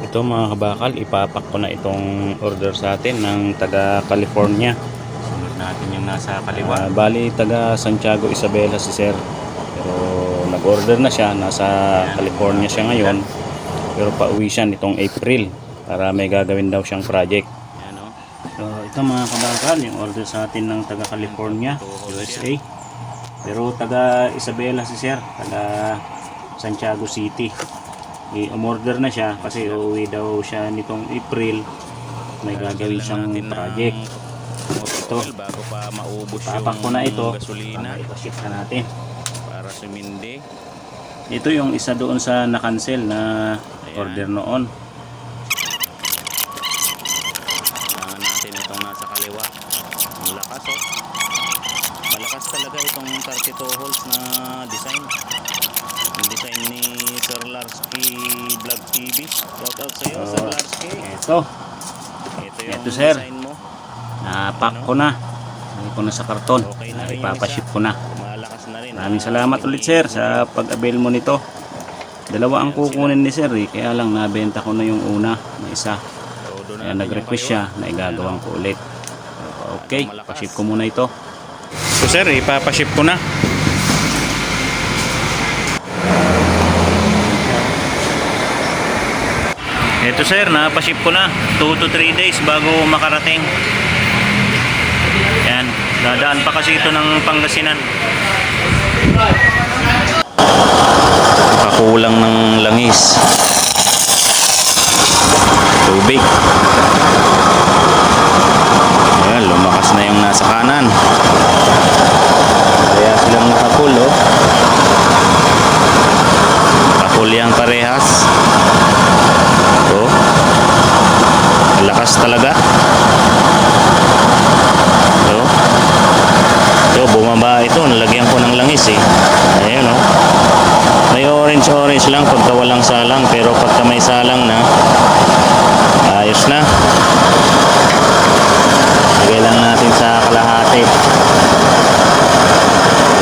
Ito mga kabakal, ipapak ko na itong order sa atin ng taga California. Sunod natin yung nasa kaliwa. Bali taga Santiago Isabela si sir. Pero nag-order na siya, nasa California siya ngayon. Pero pauwi siya nitong April para may gagawin daw siyang project. So ito mga kabakal, yung order sa atin ng taga California, USA. Pero taga Isabela si sir, taga Santiago City. I-umorder na siya kasi uuwi daw siya nitong April, may gagawin siyang project. Ito, bago pa maubos papak ko na ito, gasolina, ipaship na natin para sumindi. Ito yung isa doon sa na-cancel na order noon. Kailangan natin itong nasa kaliwa. Ang lakas malakas talaga itong 32 holes na design. Yung design ni Sir Larsky Vlog TV. Shout out sa iyo, Sir Larsky. Ito yung sir, design mo. napak ko na. Lagay ko na sa karton. Okay na rin Ipapaship ko na. Malakas na rin. Maraming salamat ulit sir sa pag-avail mo nito. Dalawa ang kukunin ni sir kaya lang nabenta ko na yung una na isa. Kaya nag-request siya na igagawang ko ulit. Okay, paship ko muna ito. So sir, ipapaship ko na. Ito sir, napaship ko na. 2 to 3 days bago makarating. Yan, dadaan pa kasi ito ng Pangasinan. Pakulang ng langis. Tubig. Ayan, lumakas na yung nasa kanan. Kaya silang nakapul, oh. Nakapul yang parehas. Oh. Malakas talaga. Oh. So, bumaba ito. Nalagyan ko ng langis eh. Ayan, oh. May orange lang pagka walang salang, pero pagka may salang na, ayos na. Lagay lang natin sa kalahati.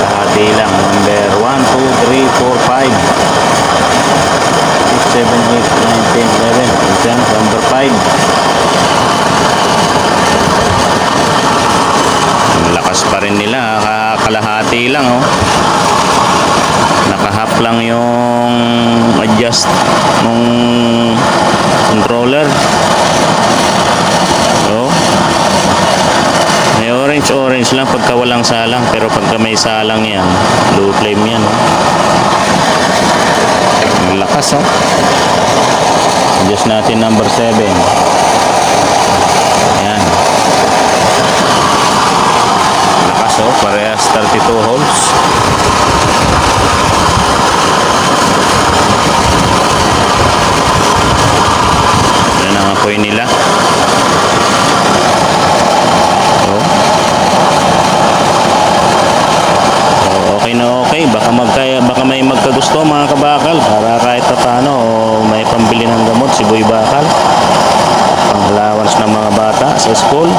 Kalahati lang. Number 1, 2, 3, 4, 5 6, 7, 8, 9, 10, 11. Ito number 5. Ang lakas pa rin nila. Kalahati lang, oh. Nakahap lang yung adjust ng controller. So, may orange lang pagka walang salang, pero pagka may salang yan, low flame yan, oh. Ang lakas, oh. Adjust natin number 7. Ayan. Lakas, oh. Parehas 32 holes. Yan ang apoy nila. Oh. So, okay na okay. Baka may magkagusto mga kabakal para kahit pa paano may pambili ng gamot si Boy Bakal. Pang allowance ng mga bata sa school.